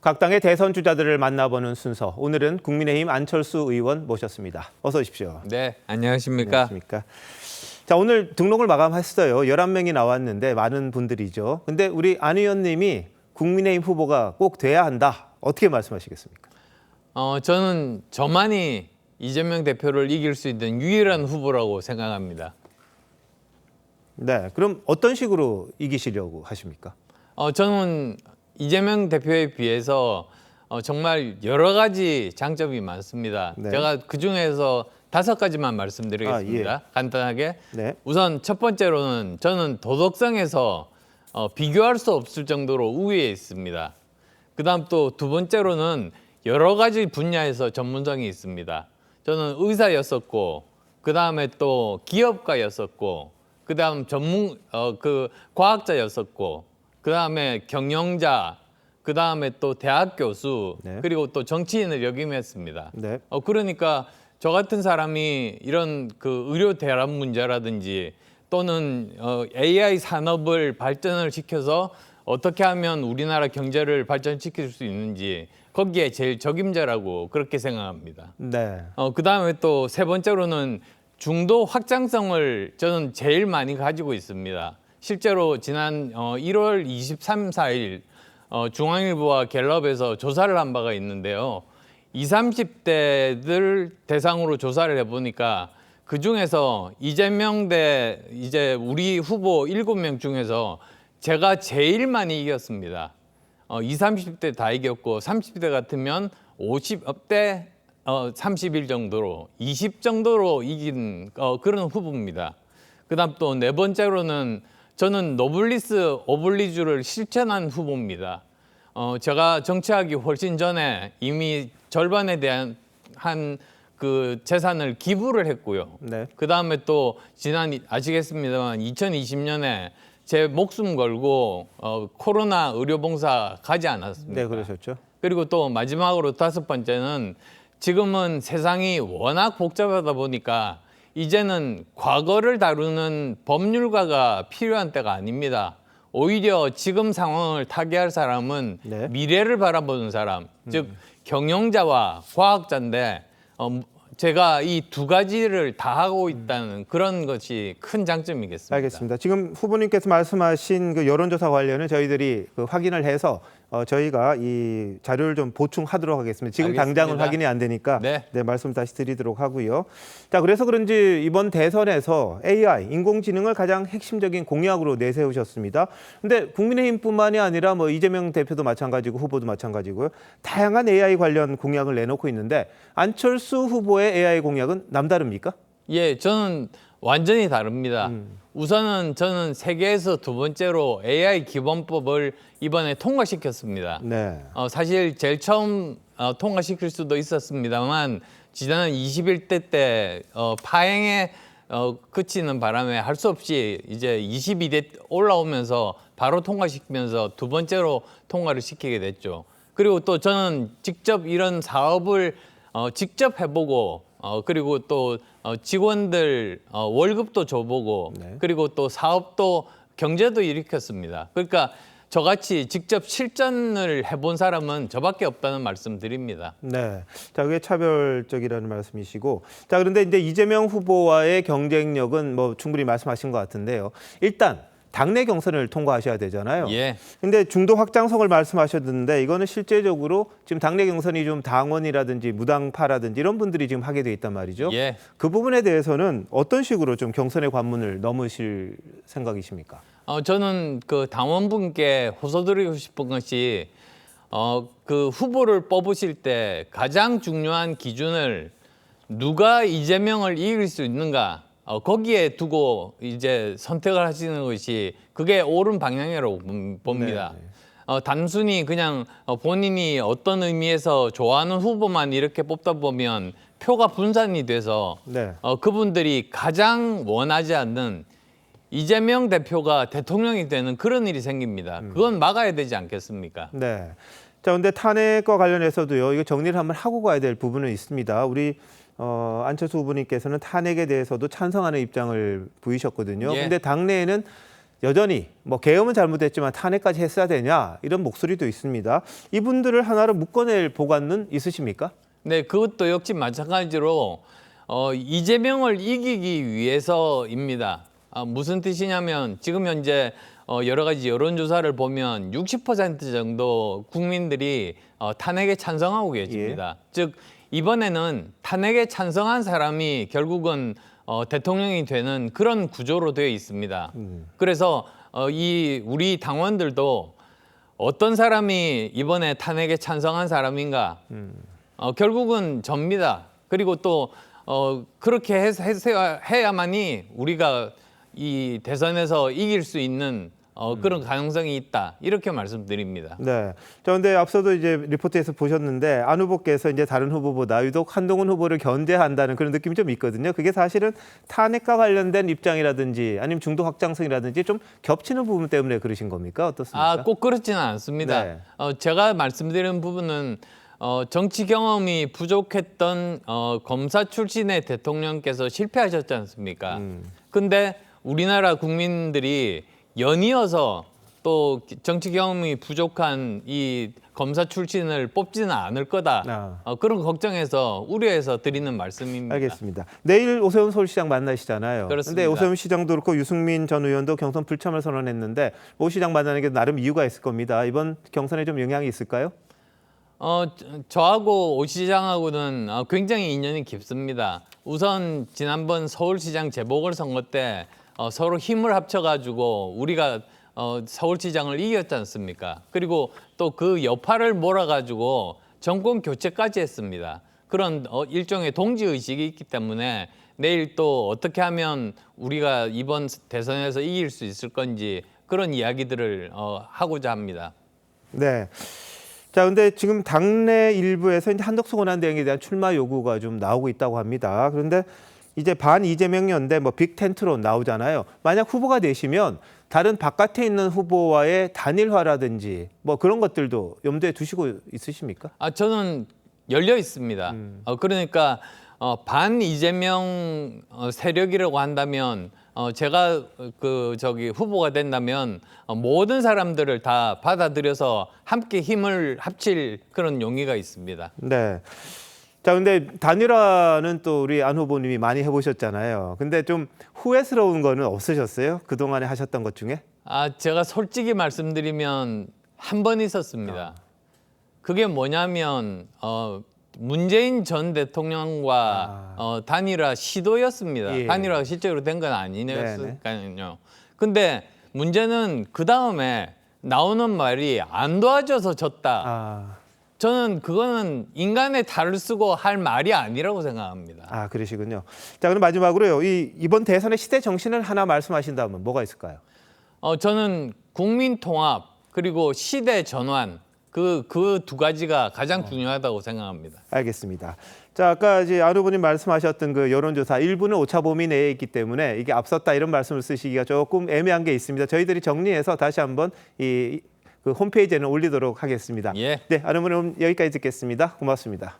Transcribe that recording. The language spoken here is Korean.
각 당의 대선 주자들을 만나보는 순서. 오늘은 국민의힘 안철수 의원 모셨습니다. 어서 오십시오. 네, 안녕하십니까? 안녕하십니까. 자, 오늘 등록을 마감했어요. 11명이 나왔는데 많은 분들이죠. 근데 우리 안 의원님이 국민의힘 후보가 꼭 돼야 한다. 어떻게 말씀하시겠습니까? 저는 저만이 이재명 대표를 이길 수 있는 유일한 후보라고 생각합니다. 네, 그럼 어떤 식으로 이기시려고 하십니까? 저는 이재명 대표에 비해서 정말 여러 가지 장점이 많습니다. 네. 제가 그중에서 5가지만 말씀드리겠습니다. 예. 간단하게. 네. 우선 첫 번째로는 저는 도덕성에서 비교할 수 없을 정도로 우위에 있습니다. 그다음 또 두 번째로는 여러 가지 분야에서 전문성이 있습니다. 저는 의사였었고, 그다음에 또 기업가였었고, 그다음 과학자였었고, 그다음에 경영자, 그다음에 또 대학 교수, 네. 그리고 또 정치인을 역임했습니다. 네. 그러니까 저 같은 사람이 이런 그 의료 대란 문제라든지 또는 AI 산업을 발전을 시켜서 어떻게 하면 우리나라 경제를 발전시킬 수 있는지 거기에 제일 적임자라고 그렇게 생각합니다. 네. 그다음에 또 세 번째로는 중도 확장성을 저는 제일 많이 가지고 있습니다. 실제로 지난 1월 23, 4일 중앙일보와 갤럽에서 조사를 한 바가 있는데요. 20, 30대들 대상으로 조사를 해보니까 그중에서 이재명 대 이제 우리 후보 7명 중에서 제가 제일 많이 이겼습니다. 20, 30대 다 이겼고 30대 같으면 50대 31 정도로 20 정도로 이긴 그런 후보입니다. 그다음 또 네 번째로는 저는 노블리스 오블리주를 실천한 후보입니다. 제가 정치하기 훨씬 전에 이미 절반에 대한 그 재산을 기부를 했고요. 네. 그다음에 또 아시겠습니다만 2020년에 제 목숨 걸고 코로나 의료봉사 가지 않았습니까? 네, 그러셨죠. 그리고 또 마지막으로 5번째는 지금은 세상이 워낙 복잡하다 보니까 이제는 과거를 다루는 법률가가 필요한 때가 아닙니다. 오히려 지금 상황을 타개할 사람은 네. 미래를 바라보는 사람, 즉 경영자와 과학자인데 제가 이 두 가지를 다 하고 있다는 그런 것이 큰 장점이겠습니다. 알겠습니다. 지금 후보님께서 말씀하신 그 여론조사 관련은 저희들이 그 확인을 해서 저희가 이 자료를 좀 보충하도록 하겠습니다. 지금 알겠습니다. 당장은 확인이 안 되니까 네. 말씀 다시 드리도록 하고요. 자, 그래서 그런지 이번 대선에서 AI, 인공지능을 가장 핵심적인 공약으로 내세우셨습니다. 근데 국민의힘뿐만이 아니라 뭐 이재명 대표도 마찬가지고 후보도 마찬가지고요. 다양한 AI 관련 공약을 내놓고 있는데 안철수 후보의 AI 공약은 남다릅니까? 예, 저는 완전히 다릅니다. 우선은 저는 세계에서 두 번째로 AI 기본법을 이번에 통과시켰습니다. 네. 사실 제일 처음 통과시킬 수도 있었습니다만 지난 21대 때 파행에 그치는 바람에 할 수 없이 이제 22대 올라오면서 바로 통과시키면서 두 번째로 통과를 시키게 됐죠. 그리고 또 저는 직접 이런 사업을 직접 해보고 그리고 또 직원들 월급도 줘보고 네. 그리고 또 사업도 경제도 일으켰습니다. 그러니까 저같이 직접 실전을 해본 사람은 저밖에 없다는 말씀 드립니다. 네. 자, 그게 차별적이라는 말씀이시고. 자, 그런데 이제 이재명 후보와의 경쟁력은 뭐 충분히 말씀하신 것 같은데요. 일단 당내 경선을 통과하셔야 되잖아요. 예. 근데 중도 확장성을 말씀하셨는데 이거는 실제적으로 지금 당내 경선이 좀 당원이라든지 무당파라든지 이런 분들이 지금 하게 돼 있단 말이죠. 예. 그 부분에 대해서는 어떤 식으로 좀 경선의 관문을 넘으실 생각이십니까? 저는 그 당원분께 호소드리고 싶은 것이 그 후보를 뽑으실 때 가장 중요한 기준을 누가 이재명을 이길 수 있는가 거기에 두고 이제 선택을 하시는 것이 그게 옳은 방향이라고 봅니다. 단순히 그냥 본인이 어떤 의미에서 좋아하는 후보만 이렇게 뽑다 보면 표가 분산이 돼서 네. 그분들이 가장 원하지 않는 이재명 대표가 대통령이 되는 그런 일이 생깁니다. 그건 막아야 되지 않겠습니까? 네. 자, 근데 탄핵과 관련해서도요. 이거 정리를 한번 하고 가야 될 부분은 있습니다. 우리 안철수 후보님께서는 탄핵에 대해서도 찬성하는 입장을 보이셨거든요. 예. 근데 당내에는 여전히 뭐 계엄은 잘못했지만 탄핵까지 했어야 되냐 이런 목소리도 있습니다. 이분들을 하나로 묶어낼 보관은 있으십니까? 네, 그것도 역시 마찬가지로 이재명을 이기기 위해서입니다. 무슨 뜻이냐면 지금 현재 여러 가지 여론조사를 보면 60% 정도 국민들이 탄핵에 찬성하고 계십니다. 즉 이번에는 탄핵에 찬성한 사람이 결국은 대통령이 되는 그런 구조로 되어 있습니다. 그래서 우리 당원들도 어떤 사람이 이번에 탄핵에 찬성한 사람인가? 결국은 접니다. 그리고 또 그렇게 해야만이 우리가 이 대선에서 이길 수 있는 그런 가능성이 있다. 이렇게 말씀드립니다. 네. 자, 근데 앞서도 이제 리포트에서 보셨는데 안 후보께서 이제 다른 후보보다 유독 한동훈 후보를 견제한다는 그런 느낌이 좀 있거든요. 그게 사실은 탄핵과 관련된 입장이라든지 아니면 중도 확장성이라든지 좀 겹치는 부분 때문에 그러신 겁니까? 어떻습니까? 꼭 그렇지는 않습니다. 네. 제가 말씀드리는 부분은 정치 경험이 부족했던 검사 출신의 대통령께서 실패하셨지 않습니까? 근데 우리나라 국민들이 연이어서 또 정치 경험이 부족한 이 검사 출신을 뽑지는 않을 거다. 그런 걱정해서 우려해서 드리는 말씀입니다. 알겠습니다. 내일 오세훈 서울시장 만나시잖아요. 그렇습니다. 그런데 오세훈 시장도 그렇고 유승민 전 의원도 경선 불참을 선언했는데 오 시장 만나는 게 나름 이유가 있을 겁니다. 이번 경선에 좀 영향이 있을까요? 저하고 오 시장하고는 굉장히 인연이 깊습니다. 우선 지난번 서울시장 재보궐선거 때 서로 힘을 합쳐가지고 우리가 서울시장을 이겼지 않습니까? 그리고 또 그 여파를 몰아가지고 정권 교체까지 했습니다. 그런 일종의 동지의식이 있기 때문에 내일 또 어떻게 하면 우리가 이번 대선에서 이길 수 있을 건지 그런 이야기들을 하고자 합니다. 네. 자, 근데 지금 당내 일부에서 이제 한덕수 권한대행에 대한 출마 요구가 좀 나오고 있다고 합니다. 그런데 이제 반 이재명 연대 뭐 빅텐트로 나오잖아요. 만약 후보가 되시면 다른 바깥에 있는 후보와의 단일화라든지 뭐 그런 것들도 염두에 두시고 있으십니까? 저는 열려 있습니다. 그러니까 반 이재명 세력이라고 한다면 제가 후보가 된다면 모든 사람들을 다 받아들여서 함께 힘을 합칠 그런 용의가 있습니다. 네. 자, 근데 단일화는 또 우리 안 후보님이 많이 해보셨잖아요. 근데 좀 후회스러운 거는 없으셨어요? 그동안에 하셨던 것 중에? 제가 솔직히 말씀드리면 한 번 있었습니다. 그게 뭐냐면 문재인 전 대통령과 단일화 시도였습니다. 예. 단일화가 실제로 된 건 아니었으니까요. 근데 문제는 그 다음에 나오는 말이 안 도와줘서 졌다. 저는 그거는 인간의 탈을 쓰고 할 말이 아니라고 생각합니다. 그러시군요. 자, 그럼 마지막으로요. 이번 대선의 시대 정신을 하나 말씀하신다면 뭐가 있을까요? 저는 국민 통합 그리고 시대 전환 그 두 가지가 가장 중요하다고 생각합니다. 알겠습니다. 자, 아까 이제 안 후보님 말씀하셨던 그 여론조사 일부는 오차 범위 내에 있기 때문에 이게 앞섰다 이런 말씀을 쓰시기가 조금 애매한 게 있습니다. 저희들이 정리해서 다시 한번 그 홈페이지에는 올리도록 하겠습니다. 예. 네, 안 후보님 여기까지 듣겠습니다. 고맙습니다.